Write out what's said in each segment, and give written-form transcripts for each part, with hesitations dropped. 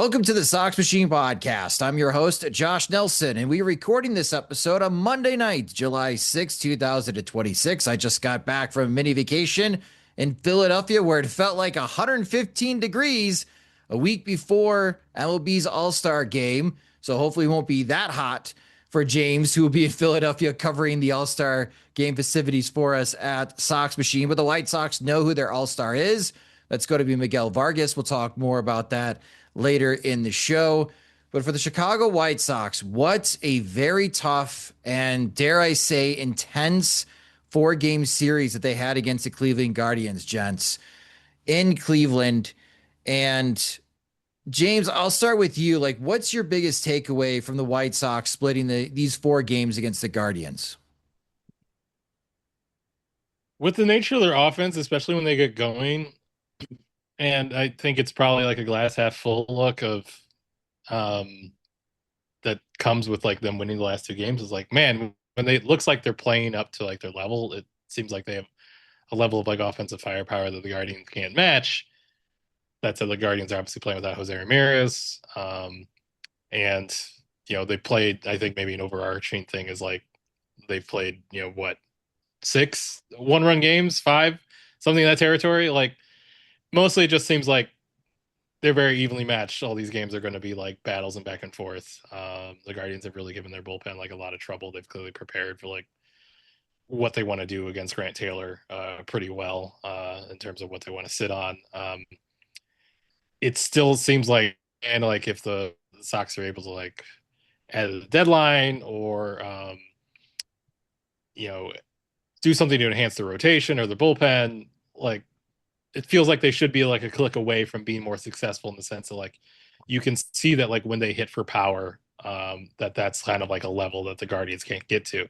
Welcome to the Sox Machine Podcast. I'm your host, Josh Nelson, and we're recording this episode on Monday night, July 6, 2026. I just got back from a mini vacation in Philadelphia where it felt like 115 degrees a week before MLB's All-Star game. So hopefully it won't be that hot for James, who will be in Philadelphia covering the All-Star game festivities for us at Sox Machine. But the White Sox know who their All-Star is. That's going to be Miguel Vargas. We'll talk more about that later in the show. But for the Chicago White Sox, what a very tough and, dare I say, intense 4-game series that they had against the Cleveland Guardians, gents, in Cleveland. And James, I'll start with you. Like, what's your biggest takeaway from the White Sox splitting these 4 games against the Guardians? With the nature of their offense, especially when they get going, and I think it's probably like a glass half full look of um that comes with like them winning the last 2 games is like, man, when they it looks like they're playing up to like their level, it seems like they have a level of like offensive firepower that the Guardians can't match. That said, the Guardians are obviously playing without Jose Ramirez. And they played, I think maybe an overarching thing is like they've played, what, 6 one-run games, 5, something in that territory. Like mostly it just seems like they're very evenly matched. All these games are going to be like battles and back and forth. The Guardians have really given their bullpen like a lot of trouble. They've clearly prepared for like what they want to do against Grant Taylor pretty well in terms of what they want to sit on. It still seems like, and like if the Sox are able to like add a deadline or you know do something to enhance the rotation or the bullpen, like it feels like they should be like a click away from being more successful in the sense of like you can see that like when they hit for power, that's kind of like a level that the Guardians can't get to.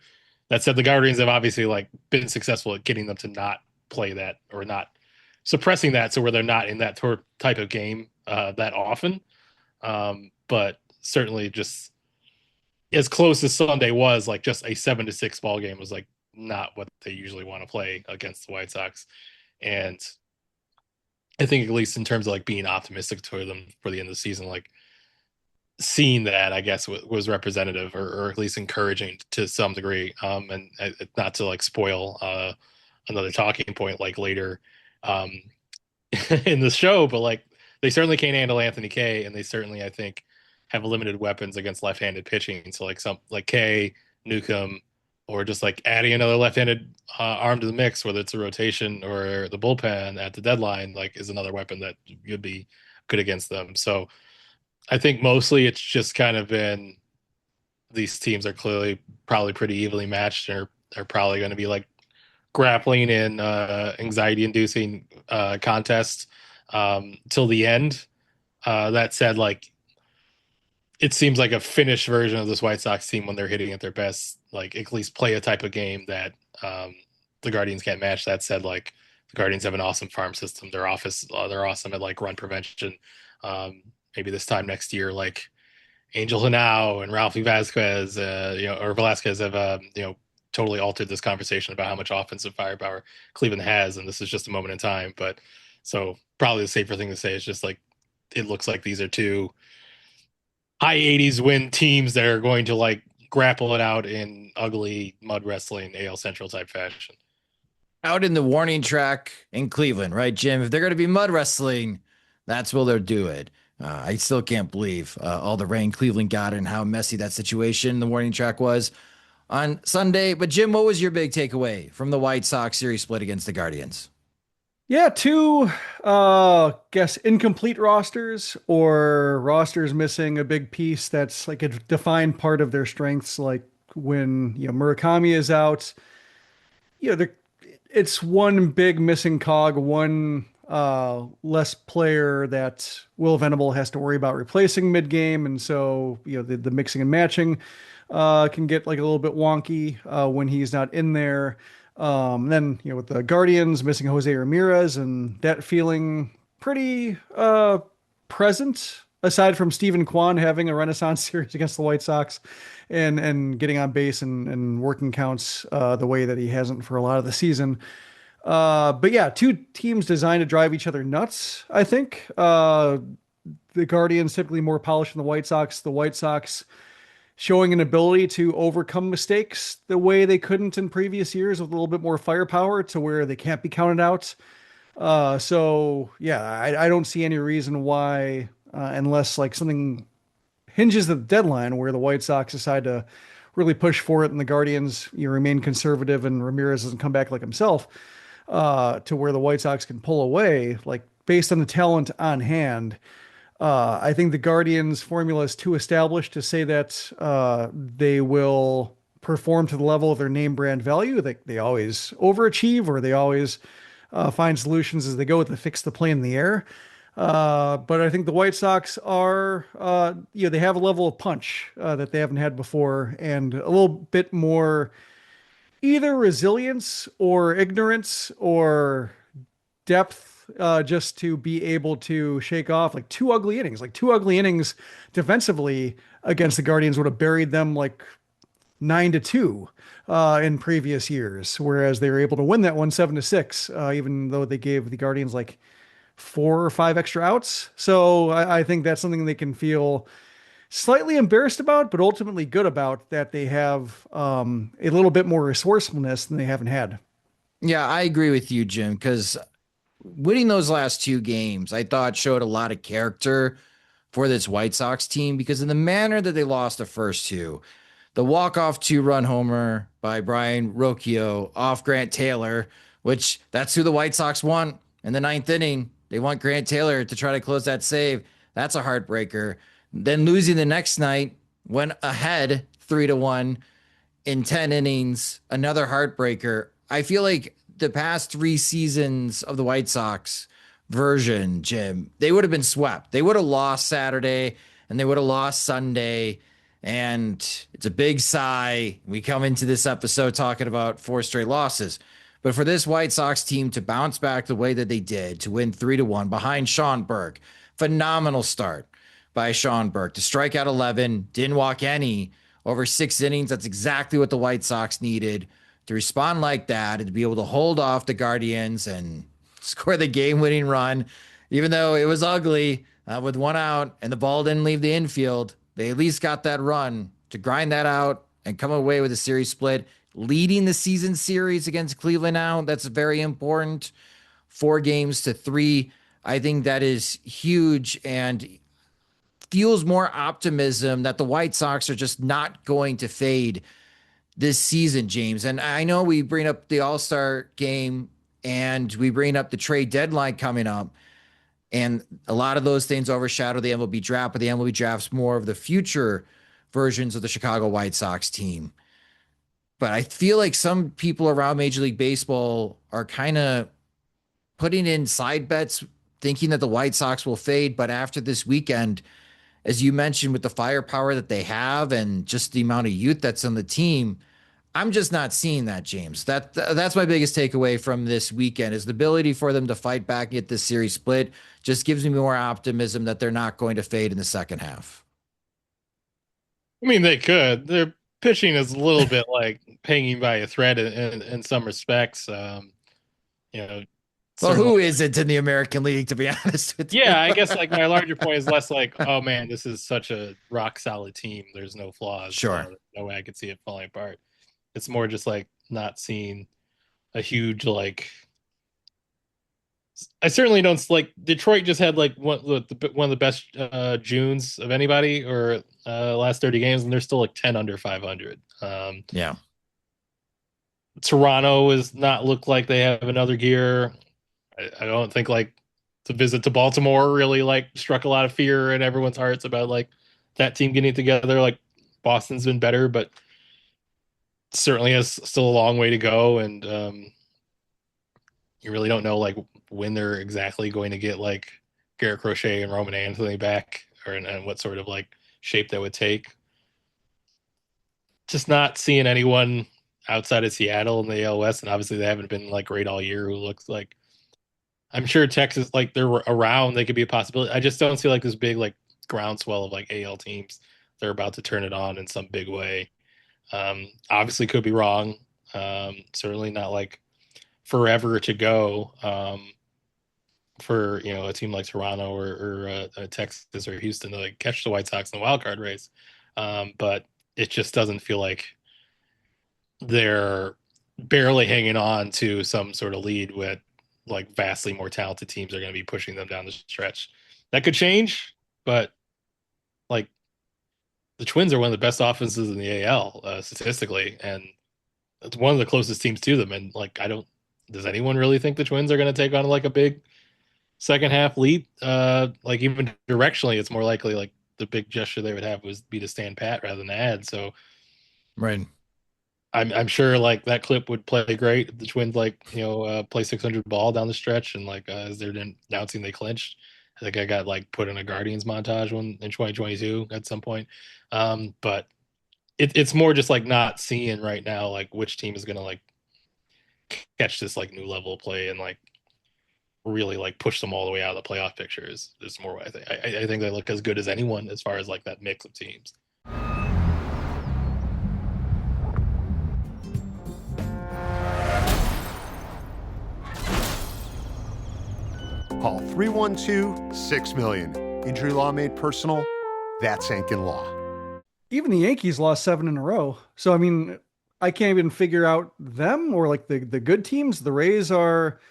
That said, the Guardians have obviously like been successful at getting them to not play that or not suppressing that, so where they're not in that type of game that often. But certainly, just as close as Sunday was, like just a 7-6 ball game was like not what they usually want to play against the White Sox, and I think at least in terms of like being optimistic toward them for the end of the season, like seeing that I guess was representative or at least encouraging to some degree. And not to like spoil another talking point like later um, in the show, but like they certainly can't handle Anthony Kay, and they certainly I think have limited weapons against left-handed pitching. So like some like Kay, Newcomb, or just like adding another left-handed arm to the mix, whether it's a rotation or the bullpen at the deadline, like is another weapon that would be good against them. So I think mostly it's just kind of been these teams are clearly probably pretty evenly matched and are probably going to be like grappling in anxiety inducing contests till the end. That said, like it seems like a finished version of this White Sox team when they're hitting at their best, like at least play a type of game that the Guardians can't match. That said, like the Guardians have an awesome farm system. They're awesome at like run prevention. Maybe this time next year, like Angel Hanao and Ralphie Vasquez, or Velasquez have, totally altered this conversation about how much offensive firepower Cleveland has, and this is just a moment in time. But so probably the safer thing to say is just like it looks like these are 2 high 80s win teams that are going to like grapple it out in ugly mud wrestling AL Central type fashion. Out in the warning track in Cleveland, right, Jim? If they're going to be mud wrestling, that's where they'll do it. I still can't believe all the rain Cleveland got and how messy that situation the warning track was on Sunday. But Jim, what was your big takeaway from the White Sox series split against the Guardians? Yeah, two guess incomplete rosters or rosters missing a big piece that's like a defined part of their strengths, like when Murakami is out, they're it's one big missing cog, one less player that Will Venable has to worry about replacing mid-game, and so the mixing and matching can get like a little bit wonky when he's not in there. Then with the Guardians missing Jose Ramirez and that feeling pretty present, aside from Stephen Kwan having a renaissance series against the White Sox and getting on base and working counts the way that he hasn't for a lot of the season. But yeah, two teams designed to drive each other nuts, I think. the Guardians typically more polished than the White Sox. The White Sox showing an ability to overcome mistakes the way they couldn't in previous years with a little bit more firepower to where they can't be counted out. So yeah, I don't see any reason why, unless like something hinges at the deadline where the White Sox decide to really push for it and the Guardians remain conservative and Ramirez doesn't come back like himself, to where the White Sox can pull away, like based on the talent on hand. I think the Guardians' formula is too established to say that they will perform to the level of their name brand value. They always overachieve or they always find solutions as they go to fix the play in the air. But I think the White Sox are, they have a level of punch that they haven't had before and a little bit more either resilience or ignorance or depth just to be able to shake off like two ugly innings defensively against the Guardians would have buried them like 9-2 in previous years, whereas they were able to win that one 7-6, even though they gave the Guardians like 4 or 5 extra outs. So I think that's something they can feel slightly embarrassed about, but ultimately good about that they have a little bit more resourcefulness than they haven't had. Yeah, I agree with you, Jim, because winning those last 2 games, I thought showed a lot of character for this White Sox team because in the manner that they lost the first two, the walk-off 2-run homer by Brian Rocchio off Grant Taylor, which that's who the White Sox want in the 9th inning. They want Grant Taylor to try to close that save. That's a heartbreaker. Then losing the next night, went ahead 3-1 in 10 innings, another heartbreaker. I feel like the past 3 seasons of the White Sox version, Jim, they would have been swept. They would have lost Saturday and they would have lost Sunday. And it's a big sigh. We come into this episode talking about 4 straight losses. But for this White Sox team to bounce back the way that they did, to win 3-1 behind Sean Burke, phenomenal start by Sean Burke to strike out 11, didn't walk any over 6 innings. That's exactly what the White Sox needed to respond like that and to be able to hold off the Guardians and score the game-winning run, even though it was ugly with 1 out and the ball didn't leave the infield. They at least got that run to grind that out and come away with a series split, leading the season series against Cleveland now. That's very important. 4-3. I think that is huge and fuels more optimism that the White Sox are just not going to fade this season, James. And I know we bring up the All-Star game and we bring up the trade deadline coming up. And a lot of those things overshadow the MLB draft, but the MLB draft's more of the future versions of the Chicago White Sox team. But I feel like some people around Major League Baseball are kind of putting in side bets, thinking that the White Sox will fade. But after this weekend, as you mentioned, with the firepower that they have and just the amount of youth that's on the team, I'm just not seeing that, James. That's my biggest takeaway from this weekend is the ability for them to fight back and get this series split just gives me more optimism that they're not going to fade in the second half. I mean, they could. Their pitching is a little bit like hanging by a thread in some respects. Well, who isn't in the American League, to be honest with you? Yeah, I guess like my larger point is less like, oh man, this is such a rock solid team. There's no flaws. Sure. No way I could see it falling apart. It's more just like not seeing a huge like. I certainly don't like Detroit. Just had like one of the best Junes of anybody, or last 30 games, and they're still like 10 under 500. Yeah. Toronto is not look like they have another gear. I don't think like the visit to Baltimore really like struck a lot of fear in everyone's hearts about like that team getting together. Like Boston's been better, but certainly has still a long way to go, and you really don't know like when they're exactly going to get like Garrett Crochet and Roman Anthony back, and what sort of like shape that would take. Just not seeing anyone outside of Seattle in the AL West, and obviously they haven't been like great all year. Who looks like, I'm sure Texas, like they're around, they could be a possibility. I just don't see like this big like groundswell of like AL teams. They're about to turn it on in some big way. Obviously could be wrong. Certainly not like forever to go for a team like Toronto or Texas or Houston to like catch the White Sox in the wild card race, but it just doesn't feel like they're barely hanging on to some sort of lead with like vastly more talented teams are going to be pushing them down the stretch. That could change, but like the Twins are one of the best offenses in the AL statistically, and it's one of the closest teams to them. And like, does anyone really think the Twins are going to take on like a big second half lead? Like even directionally, it's more likely like the big gesture they would have would be to stand pat rather than add. So Right. I'm sure like that clip would play great if the Twins like play 600 ball down the stretch and like as they're announcing they clinched. I think I got like put in a Guardians montage in 2022 at some point. But it's more just like not seeing right now like which team is gonna like catch this like new level of play and like really like push them all the way out of the playoff pictures. There's more. I think they look as good as anyone as far as like that mix of teams. Call 312-6million. Injury law made personal. That's Ankin Law. Even the Yankees lost 7 in a row. So, I mean, I can't even figure out them or like the good teams. The Rays are,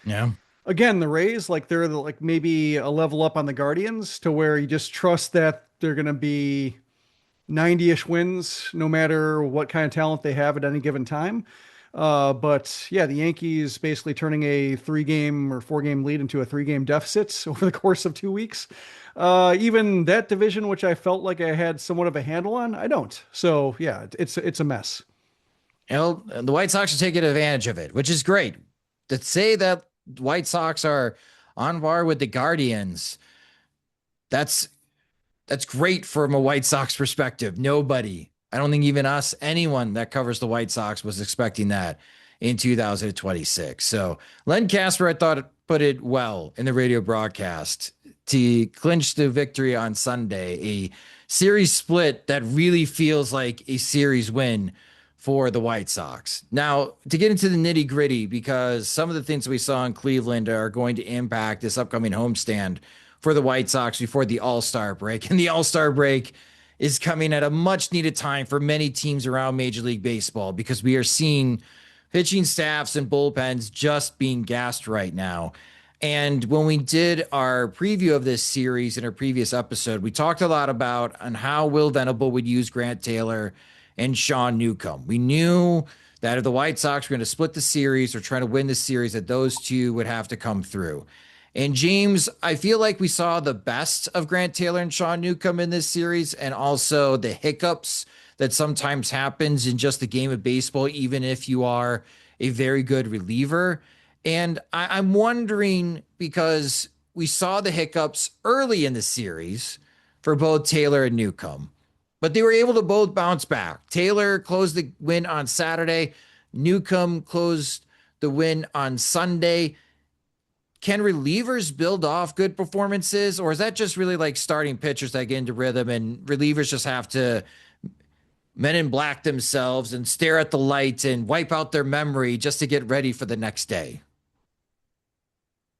again, the Rays, like they're like maybe a level up on the Guardians to where you just trust that they're going to be 90-ish wins no matter what kind of talent they have at any given time. But yeah, the Yankees basically turning a 3-game or 4-game lead into a 3-game deficit over the course of 2 weeks. Even that division, which I felt like I had somewhat of a handle on, I don't. So yeah, it's a mess. The White Sox are taking advantage of it, which is great. To say that White Sox are on par with the Guardians, that's great from a White Sox perspective. Nobody, I don't think even us, anyone that covers the White Sox was expecting that in 2026. So Len Casper, I thought, put it well in the radio broadcast to clinch the victory on Sunday, a series split that really feels like a series win for the White Sox. Now, to get into the nitty gritty, because some of the things we saw in Cleveland are going to impact this upcoming homestand for the White Sox before the All-Star break. And the All-Star break is coming at a much needed time for many teams around Major League Baseball because we are seeing pitching staffs and bullpens just being gassed right now. And when we did our preview of this series in our previous episode, we talked a lot about on how Will Venable would use Grant Taylor and Sean Newcomb. We knew that if the White Sox were going to split the series or try to win the series, that those two would have to come through. And James, I feel like we saw the best of Grant Taylor and Sean Newcomb in this series, and also the hiccups that sometimes happens in just the game of baseball, even if you are a very good reliever. And I'm wondering, because we saw the hiccups early in the series for both Taylor and Newcomb, but they were able to both bounce back. Taylor closed the win on Saturday. Newcomb closed the win on Sunday. Can relievers build off good performances, or is that just really like starting pitchers that get into rhythm and relievers just have to men in black themselves and stare at the light and wipe out their memory just to get ready for the next day?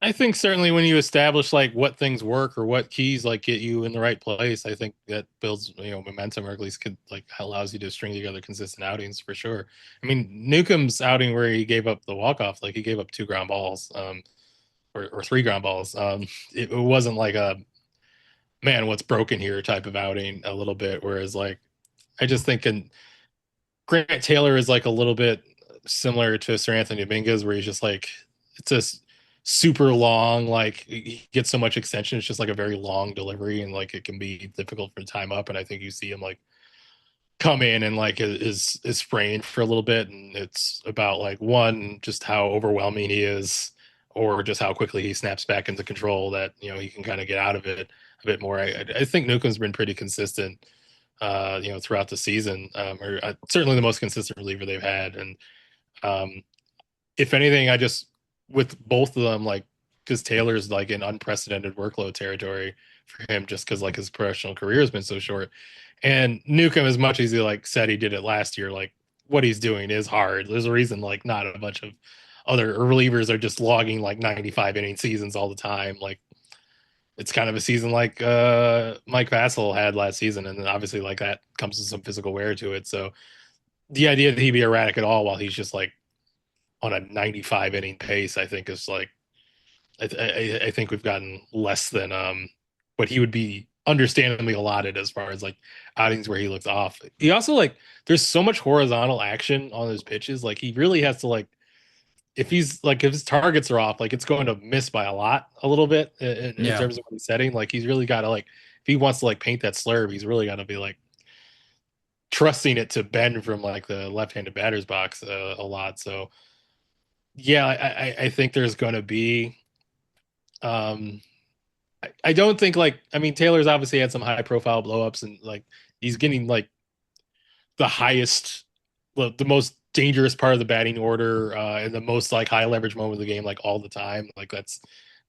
I think certainly when you establish like what things work or what keys like get you in the right place, I think that builds momentum, or at least could like allows you to string together consistent outings for sure. I mean, Newcomb's outing where he gave up the walk-off, like he gave up 2 ground balls, or 3 ground balls. It wasn't like a man, what's broken here type of outing a little bit. Whereas like I just think Grant Taylor is like a little bit similar to Seranthony Dominguez, where he's just like it's just super long, like he gets so much extension, it's just like a very long delivery, and like it can be difficult for time up. And I think you see him like come in and like is sprained for a little bit, and it's about like one, just how overwhelming he is, or just how quickly he snaps back into control that he can kind of get out of it a bit more. I think Newcomb's been pretty consistent throughout the season, or certainly the most consistent reliever they've had. And if anything, I just with both of them, like, because Taylor's like in unprecedented workload territory for him, just because like his professional career has been so short. And Newcomb, as much as he like said he did it last year, like what he's doing is hard. There's a reason like not a bunch of other relievers are just logging like 95 inning seasons all the time. Like it's kind of a season like Mike Vassell had last season, and then obviously like that comes with some physical wear to it. So the idea that he'd be erratic at all while he's just like on a 95 inning pace, I think is like I think we've gotten less than what he would be understandably allotted as far as like outings where he looks off. He also like there's so much horizontal action on his pitches. Like he really has to like if his targets are off, like it's going to miss by a lot, a little bit in terms of what he's setting. Like he's really got to like if he wants to like paint that slurve, he's really got to be like trusting it to bend from like the left-handed batter's box a lot. So yeah, I think there's going to be. I don't think like I mean Taylor's obviously had some high-profile blowups and like he's getting like the highest, the most dangerous part of the batting order and the most like high leverage moment of the game like all the time. Like that's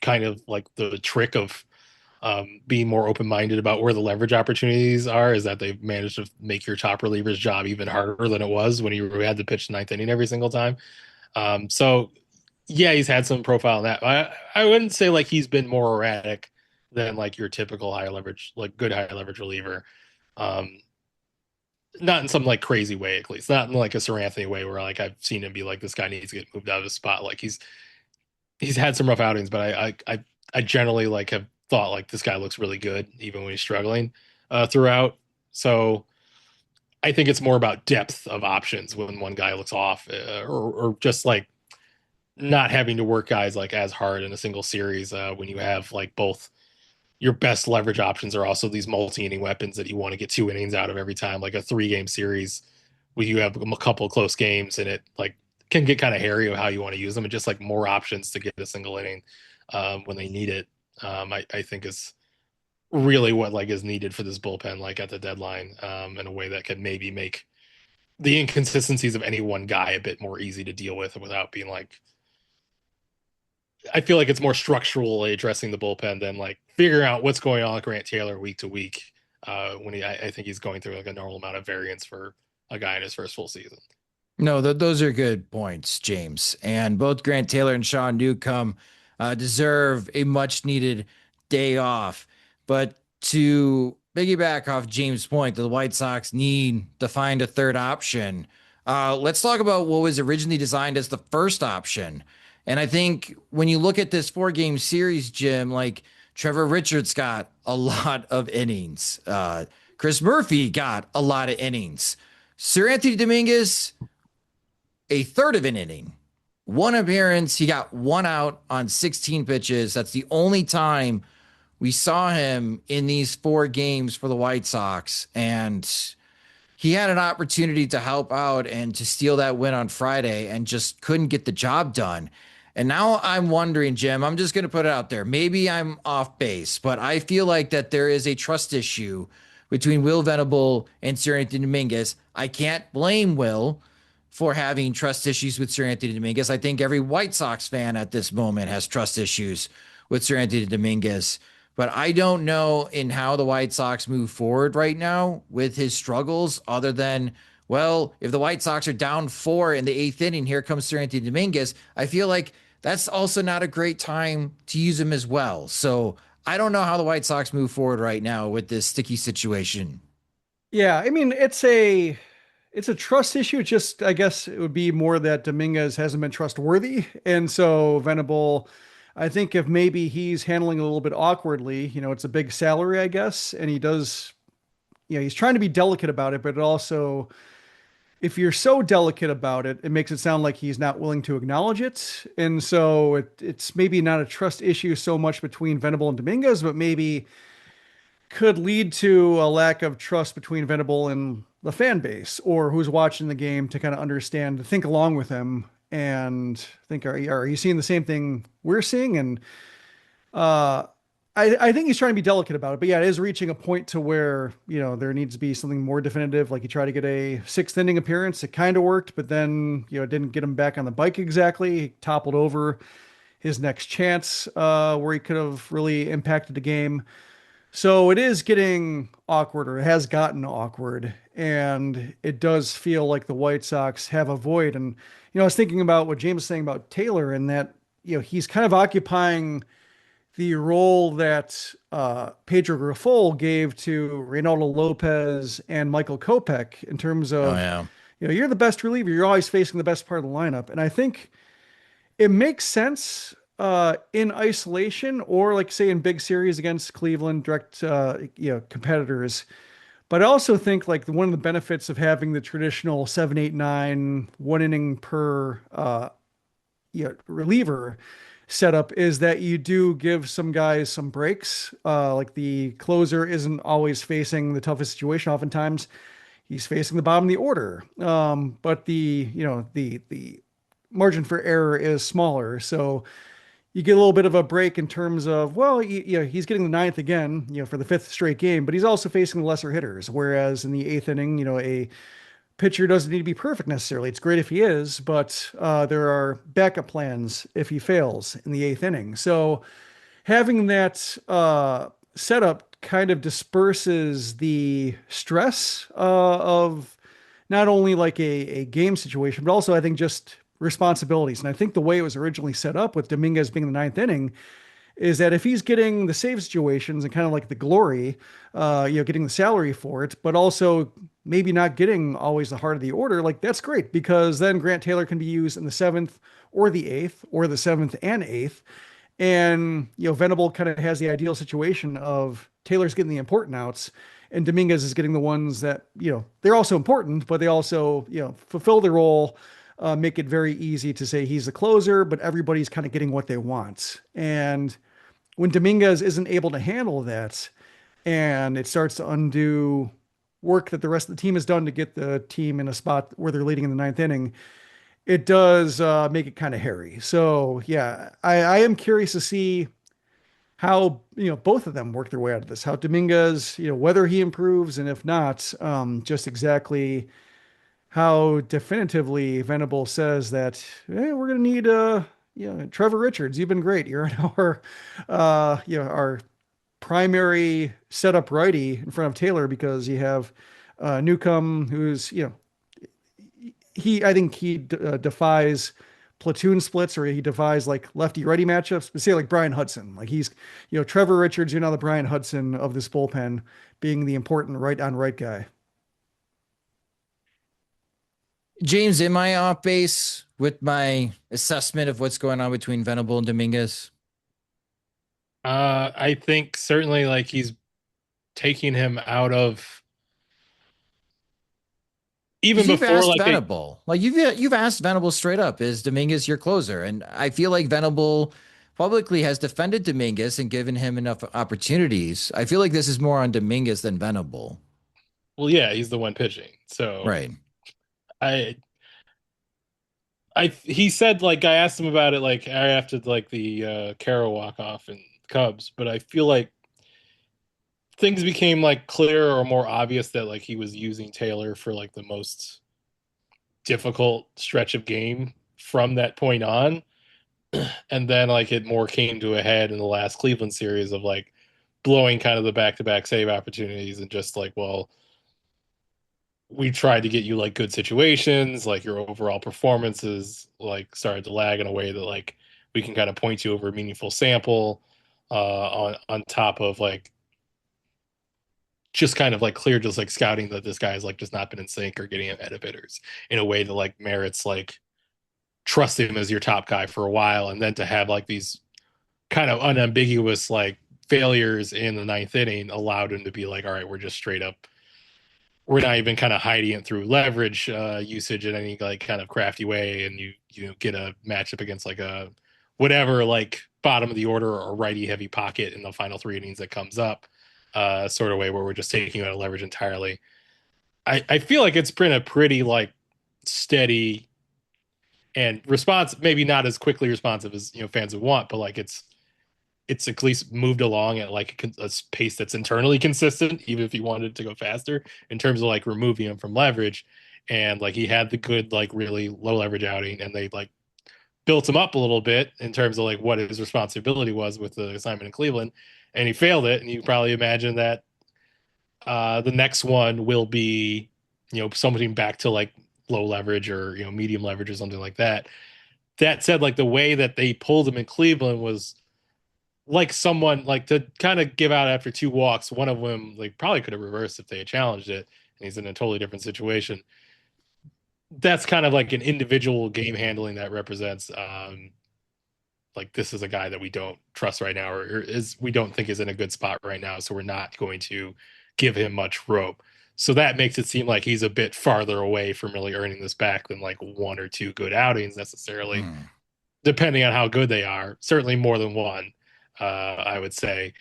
kind of like the trick of being more open-minded about where the leverage opportunities are is that they've managed to make your top reliever's job even harder than it was when you had to pitch ninth inning every single time. So yeah, he's had some profile in that. I wouldn't say like he's been more erratic than like your typical high leverage, like good high leverage reliever. Not in some like crazy way, at least not in like a Seranthony way where like I've seen him be like this guy needs to get moved out of his spot. Like he's had some rough outings, but I generally like have thought like this guy looks really good even when he's struggling throughout. So I think it's more about depth of options when one guy looks off or just like not having to work guys like as hard in a single series when you have like both your best leverage options are also these multi-inning weapons that you want to get 2 innings out of every time, like a 3-game series where you have a couple of close games and it like can get kind of hairy of how you want to use them and just like more options to get a single inning when they need it. I think is really what like is needed for this bullpen, like at the deadline in a way that can maybe make the inconsistencies of any one guy a bit more easy to deal with without being like, I feel like it's more structurally addressing the bullpen than like figuring out what's going on with Grant Taylor week to week. When I think he's going through like a normal amount of variance for a guy in his first full season. No, those are good points, James. And both Grant Taylor and Sean Newcomb deserve a much needed day off. But to piggyback off James' point, the White Sox need to find a third option. Let's talk about what was originally designed as the first option. And I think when you look at this 4-game series, Jim, like Trevor Richards got a lot of innings. Chris Murphy got a lot of innings. Seranthony Dominguez, a third of an inning. 1 appearance. He got 1 out on 16 pitches. That's the only time we saw him in these 4 games for the White Sox. And he had an opportunity to help out and to steal that win on Friday and just couldn't get the job done. And now I'm wondering, Jim, I'm just going to put it out there. Maybe I'm off base, but I feel like that there is a trust issue between Will Venable and Seranthony Dominguez. I can't blame Will for having trust issues with Seranthony Dominguez. I think every White Sox fan at this moment has trust issues with Seranthony Dominguez. But I don't know in how the White Sox move forward right now with his struggles other than, well, if the White Sox are down 4 in the 8th inning, here comes Seranthony Dominguez. I feel like that's also not a great time to use him as well. So I don't know how the White Sox move forward right now with this sticky situation. Yeah, I mean, it's a trust issue. Just I guess it would be more that Dominguez hasn't been trustworthy. And so Venable, I think if maybe he's handling a little bit awkwardly, it's a big salary, I guess. And he does, he's trying to be delicate about it, but it also, if you're so delicate about it, it makes it sound like he's not willing to acknowledge it. And so it's maybe not a trust issue so much between Venable and Dominguez, but maybe could lead to a lack of trust between Venable and the fan base or who's watching the game to kind of understand, to think along with him and think, are you seeing the same thing we're seeing? And I think he's trying to be delicate about it, but yeah, it is reaching a point to where, there needs to be something more definitive. Like he tried to get a 6th inning appearance. It kind of worked, but then, it didn't get him back on the bike exactly. He toppled over his next chance, where he could have really impacted the game. So it is getting awkward, or it has gotten awkward, and it does feel like the White Sox have a void. And I was thinking about what James was saying about Taylor, and that he's kind of occupying the role that Pedro Grifol gave to Reynaldo Lopez and Michael Kopech in terms Oh of, yeah. you're the best reliever. You're always facing the best part of the lineup. And I think it makes sense in isolation, or like say in big series against Cleveland, direct competitors. But I also think like one of the benefits of having the traditional 7, 8, 9 one inning per reliever setup is that you do give some guys some breaks. Like the closer isn't always facing the toughest situation. Oftentimes he's facing the bottom of the order. But the margin for error is smaller. So you get a little bit of a break in terms of, well, he's getting the ninth again, for the fifth straight game, but he's also facing the lesser hitters. Whereas in the eighth inning, a pitcher doesn't need to be perfect necessarily. It's great if he is, but there are backup plans if he fails in the eighth inning. So having that setup kind of disperses the stress of not only like a game situation, but also I think just responsibilities. And I think the way it was originally set up with Dominguez being in the ninth inning is that if he's getting the save situations and kind of like the glory, getting the salary for it, but also maybe not getting always the heart of the order, like that's great because then Grant Taylor can be used in the seventh or the eighth or the seventh and eighth. And, Venable kind of has the ideal situation of Taylor's getting the important outs and Dominguez is getting the ones that, they're also important, but they also, fulfill the role, make it very easy to say he's the closer, but everybody's kind of getting what they want. And when Dominguez isn't able to handle that and it starts to undo work that the rest of the team has done to get the team in a spot where they're leading in the ninth inning, it does make it kind of hairy. So yeah, I am curious to see how both of them work their way out of this. How Dominguez, whether he improves, and if not, just exactly how definitively Venable says that we're going to need Trevor Richards. You've been great. You're our primary setup righty in front of Taylor because you have Newcomb, who's I think he defies platoon splits, or he defies like lefty righty matchups, but say like Brian Hudson, like he's Trevor Richards, now the Brian Hudson of this bullpen, being the important right on right guy. James, am I off base with my assessment of what's going on between Venable and Dominguez? I think certainly like he's taking him out of even You've before asked like Venable, like you've asked Venable straight up, is Dominguez your closer? And I feel like Venable publicly has defended Dominguez and given him enough opportunities. I feel like this is more on Dominguez than Venable. well, yeah, he's the one pitching. So Right. I he said like I asked him about it like after like the Carroll walk off and Cubs, but I feel like things became like clearer or more obvious that like he was using Taylor for like the most difficult stretch of game from that point on. And then like it more came to a head in the last Cleveland series of like blowing kind of the back-to-back save opportunities and just like, well, we tried to get you like good situations, like your overall performances like started to lag in a way that like we can kind of point you over a meaningful sample on top of like just kind of like clear just like scouting that this guy has like just not been in sync or getting ahead of hitters in a way that like merits like trust him as your top guy for a while, and then to have like these kind of unambiguous like failures in the ninth inning allowed him to be like, all right, we're just straight up, we're not even kind of hiding it through leverage usage in any like kind of crafty way, and you get a matchup against like a whatever like bottom of the order or righty heavy pocket in the final three innings that comes up, sort of way where we're just taking you out of leverage entirely. I feel like it's been a pretty like steady and response, maybe not as quickly responsive as fans would want, but like it's at least moved along at like a pace that's internally consistent, even if he wanted to go faster in terms of like removing him from leverage. And like he had the good like really low leverage outing, and they like built him up a little bit in terms of like what his responsibility was with the assignment in Cleveland. and he failed it. And you probably imagine that the next one will be, something back to like low leverage or, medium leverage or something like that. That said, like the way that they pulled him in Cleveland was like someone like to kind of give out after 2 walks. One of them like probably could have reversed if they had challenged it, and he's in a totally different situation. That's kind of like an individual game handling that represents like this is a guy that we don't trust right now, or is we don't think is in a good spot right now, so we're not going to give him much rope. So that makes it seem like he's a bit farther away from really earning this back than like 1 or 2 good outings necessarily, depending on how good they are. Certainly more than one, I would say.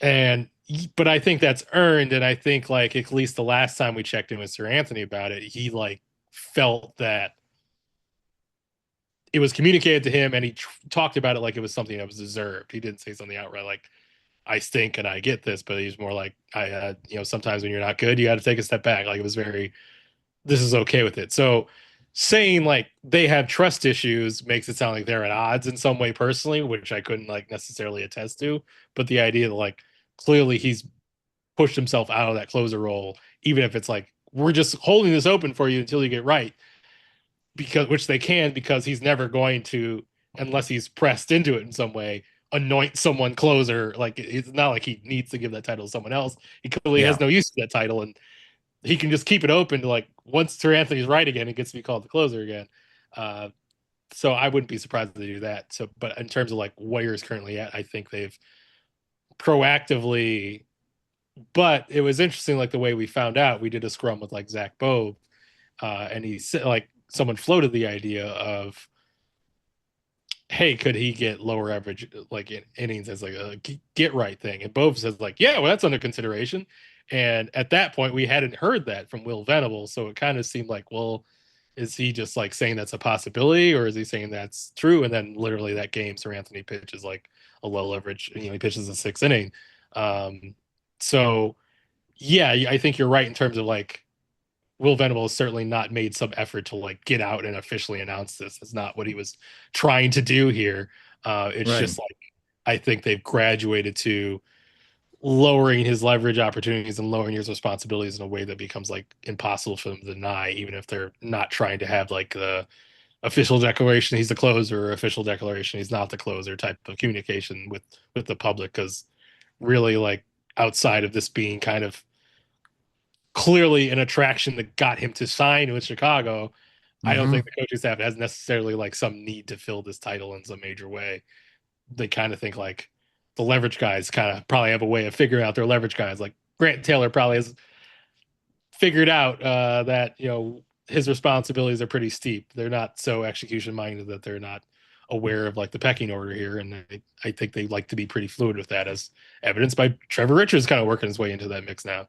But I think that's earned, and I think like at least the last time we checked in with Seranthony about it, he like felt that it was communicated to him, and he talked about it like it was something that was deserved. He didn't say something outright like I stink and I get this, but he's more like sometimes when you're not good, you got to take a step back. Like it was very, this is okay with it. So saying like they have trust issues makes it sound like they're at odds in some way personally, which I couldn't like necessarily attest to. But the idea that like clearly he's pushed himself out of that closer role, even if it's like we're just holding this open for you until you get right, because which they can, because he's never going to, unless he's pressed into it in some way, anoint someone closer. Like it's not like he needs to give that title to someone else. He clearly has no use for that title, and he can just keep it open to like once Seranthony's right again, it gets to be called the closer again. So I wouldn't be surprised if they do that. So, but in terms of like where is currently at, I think they've proactively. But it was interesting, like the way we found out. We did a scrum with like Zach Bowe, and he said like someone floated the idea of, hey, could he get lower average like in innings as like a get right thing? And Bowe says like, yeah, well, that's under consideration. And at that point, we hadn't heard that from Will Venable, so it kind of seemed like, well, is he just like saying that's a possibility, or is he saying that's true? And then literally that game, Seranthony pitches like a low leverage, he pitches the 6th inning. So yeah, I think you're right in terms of like Will Venable has certainly not made some effort to like get out and officially announce this. It's not what he was trying to do here. It's just like I think they've graduated to lowering his leverage opportunities and lowering his responsibilities in a way that becomes like impossible for them to deny, even if they're not trying to have like the official declaration he's the closer or official declaration he's not the closer type of communication with the public. Because really, like outside of this being kind of clearly an attraction that got him to sign with Chicago, I don't think the coaching staff has necessarily like some need to fill this title in some major way. They kind of think like the leverage guys kind of probably have a way of figuring out their leverage guys. Like Grant Taylor probably has figured out that, his responsibilities are pretty steep. They're not so execution minded that they're not aware of like the pecking order here. And I think they like to be pretty fluid with that, as evidenced by Trevor Richards kind of working his way into that mix now.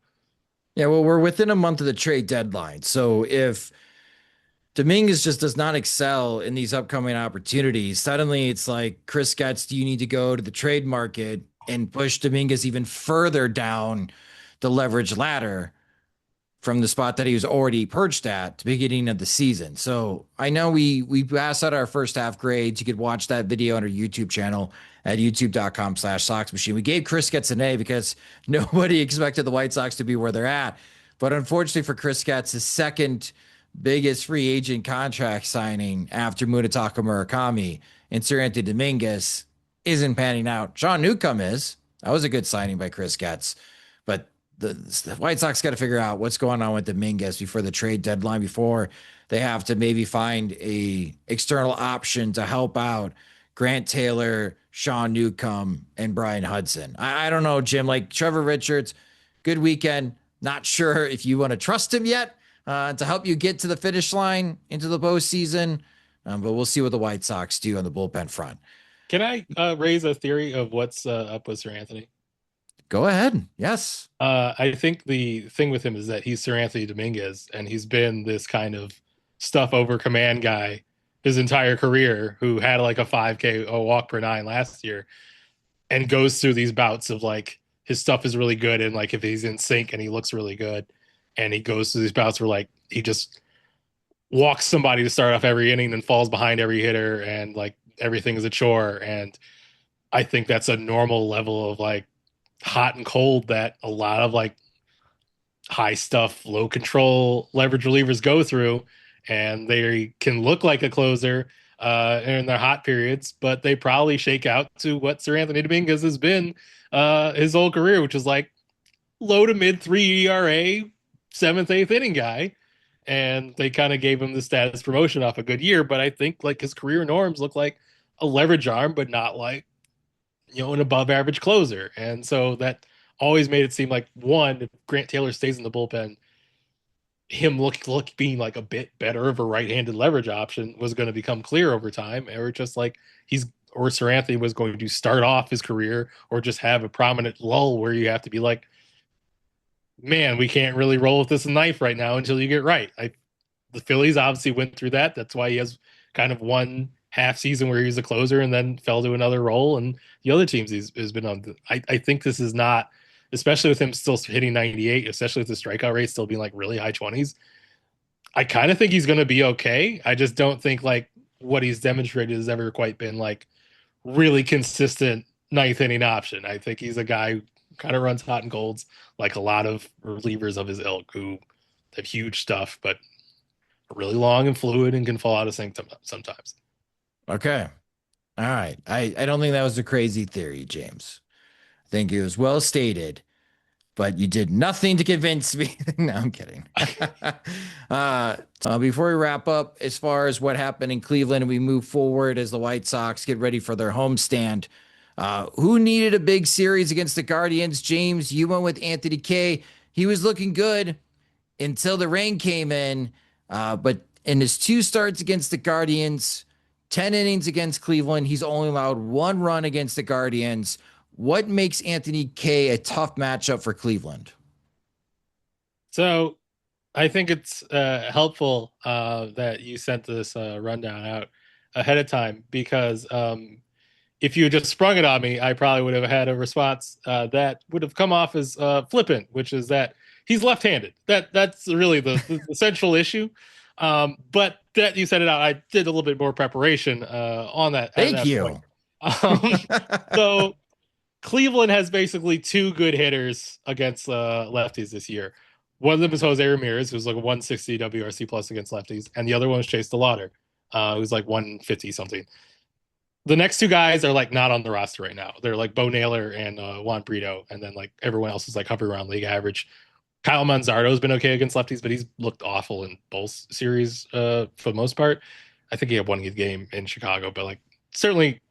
Yeah, well, we're within a month of the trade deadline. So if Dominguez just does not excel in these upcoming opportunities, suddenly it's like, Chris Getz, do you need to go to the trade market and push Dominguez even further down the leverage ladder from the spot that he was already perched at the beginning of the season? So I know we passed out our first half grades. You could watch that video on our YouTube channel at youtube.com/Sox Machine. We gave Chris Getz an A because nobody expected the White Sox to be where they're at. But unfortunately for Chris Getz, his second biggest free agent contract signing after Munetaka Murakami and Seranthony Dominguez isn't panning out. Sean Newcomb is. That was a good signing by Chris Getz. But the White Sox got to figure out what's going on with Dominguez before the trade deadline, before they have to maybe find a external option to help out Grant Taylor, Sean Newcomb, and Brian Hudson. I don't know, Jim. Like Trevor Richards, good weekend. Not sure if you want to trust him yet to help you get to the finish line into the postseason, but we'll see what the White Sox do on the bullpen front. Can I raise a theory of what's up with Seranthony? Go ahead. Yes. I think the thing with him is that he's Seranthony Dominguez, and he's been this kind of stuff over command guy his entire career, who had like a 5K walk per 9 last year, and goes through these bouts of like his stuff is really good, and like if he's in sync and he looks really good, and he goes through these bouts where like he just walks somebody to start off every inning and falls behind every hitter, and like everything is a chore. And I think that's a normal level of like hot and cold that a lot of like high stuff, low control leverage relievers go through, and they can look like a closer in their hot periods, but they probably shake out to what Seranthony Dominguez has been his whole career, which is like low to mid 3 ERA, seventh, eighth inning guy. And they kind of gave him the status promotion off a good year, but I think like his career norms look like a leverage arm, but not like an above average closer. And so that always made it seem like one, if Grant Taylor stays in the bullpen, him look being like a bit better of a right-handed leverage option was going to become clear over time, or just like Seranthony was going to start off his career or just have a prominent lull where you have to be like, man, we can't really roll with this knife right now until you get right. The Phillies obviously went through that. That's why he has kind of one half season where he's a closer and then fell to another role. And the other teams he's been on. I think this is not, especially with him still hitting 98, especially with the strikeout rate still being like really high 20s. I kind of think he's going to be okay. I just don't think like what he's demonstrated has ever quite been like really consistent ninth inning option. I think he's a guy who kind of runs hot and colds like a lot of relievers of his ilk who have huge stuff, but really long and fluid and can fall out of sync sometimes. Okay. All right. I don't think that was a crazy theory, James. I think it was well stated, but you did nothing to convince me. No, I'm kidding. Before we wrap up, as far as what happened in Cleveland and we move forward as the White Sox get ready for their homestand, who needed a big series against the Guardians? James, you went with Anthony Kay. He was looking good until the rain came in. But in his 2 starts against the Guardians, 10 innings against Cleveland, he's only allowed 1 run against the Guardians. What makes Anthony Kay a tough matchup for Cleveland? So I think it's helpful that you sent this rundown out ahead of time, because if you had just sprung it on me, I probably would have had a response that would have come off as flippant, which is that he's left-handed. That's really the central issue. But that you said it out, I did a little bit more preparation on that. Thank you. So Cleveland has basically 2 good hitters against lefties this year. One of them is Jose Ramirez, who's like a 160 WRC plus against lefties, and the other one is Chase DeLauder, who's like 150 something. The next 2 guys are like not on the roster right now. They're like Bo Naylor and Juan Brito, and then like everyone else is like hovering around league average. Kyle Manzardo has been okay against lefties, but he's looked awful in both series for the most part. I think he had 1 good game in Chicago, but like certainly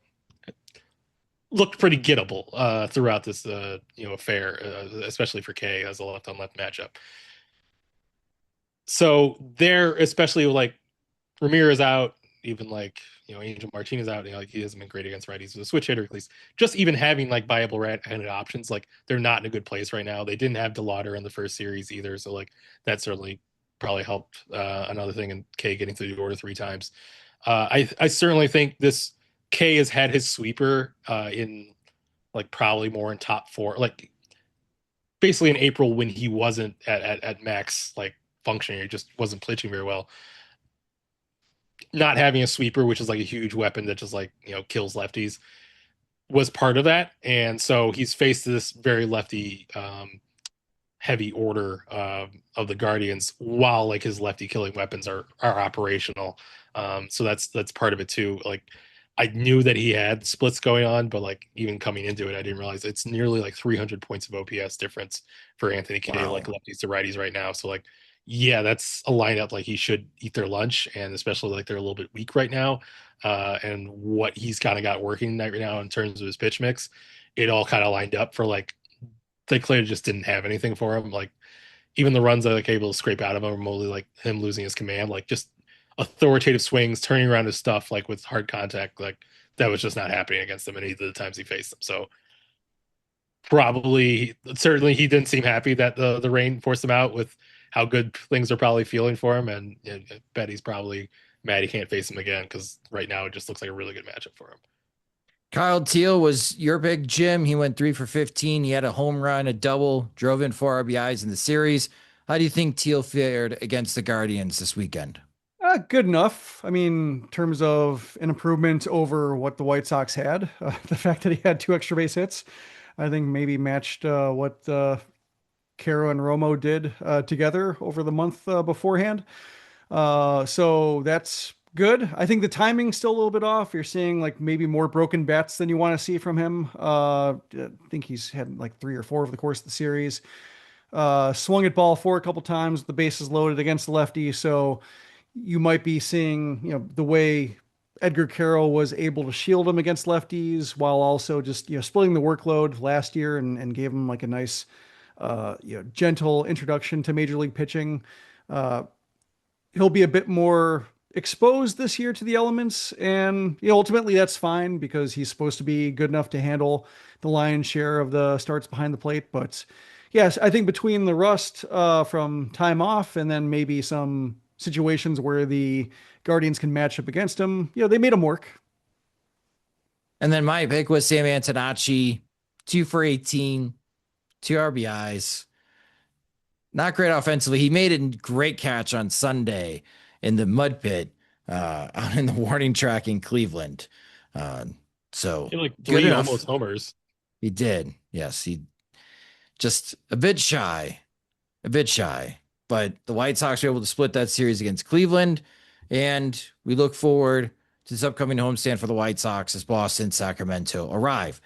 looked pretty gettable throughout this affair, especially for Kay as a left-on-left matchup. So they're, especially like Ramirez out, even like Angel Martinez out, like he hasn't been great against righties. He's a switch hitter, at least. Just even having like viable right-handed options, like they're not in a good place right now. They didn't have DeLauder in the first series either, so like that certainly probably helped. Another thing in Kay getting through the order 3 times. I certainly think this Kay has had his sweeper in like probably more in top 4, like basically in April when he wasn't at max like functioning, he just wasn't pitching very well. Not having a sweeper, which is like a huge weapon that just like kills lefties, was part of that. And so he's faced this very lefty heavy order of the Guardians while like his lefty killing weapons are operational. So that's part of it too. Like I knew that he had splits going on, but like even coming into it, I didn't realize it's nearly like 300 points of OPS difference for Anthony Kay, like lefties to righties right now. So like, yeah, that's a lineup like he should eat their lunch, and especially like they're a little bit weak right now. And what he's kind of got working right now in terms of his pitch mix, it all kind of lined up for like they clearly just didn't have anything for him. Like even the runs that like able to scrape out of him are mostly like him losing his command, like just authoritative swings, turning around his stuff like with hard contact, like that was just not happening against him in either of the times he faced them. So certainly he didn't seem happy that the rain forced him out with how good things are probably feeling for him, and I bet he's probably mad he can't face him again, because right now it just looks like a really good matchup for him. Kyle Teel was your big Jim. He went 3 for 15. He had a home run, a double, drove in 4 RBIs in the series. How do you think Teel fared against the Guardians this weekend? Good enough. I mean, in terms of an improvement over what the White Sox had, the fact that he had 2 extra base hits, I think maybe matched what Caro and Romo did together over the month beforehand. So that's good. I think the timing's still a little bit off. You're seeing like maybe more broken bats than you want to see from him. I think he's had like 3 or 4 over the course of the series. Swung at ball 4 a couple times, the bases loaded against the lefty. So you might be seeing, the way Edgar Carroll was able to shield him against lefties while also just, splitting the workload last year and gave him like a nice, gentle introduction to major league pitching. Uh, he'll be a bit more exposed this year to the elements, and ultimately that's fine because he's supposed to be good enough to handle the lion's share of the starts behind the plate. But yes, I think between the rust from time off and then maybe some situations where the Guardians can match up against him, they made him work. And then my pick was Sam Antonacci, 2 for 18, 2 RBIs. Not great offensively. He made a great catch on Sunday in the mud pit out in the warning track in Cleveland. So He had like good 3 enough. almost homers. He did. Yes, he just a bit shy, but the White Sox were able to split that series against Cleveland. And we look forward to this upcoming homestand for the White Sox as Boston, Sacramento arrive.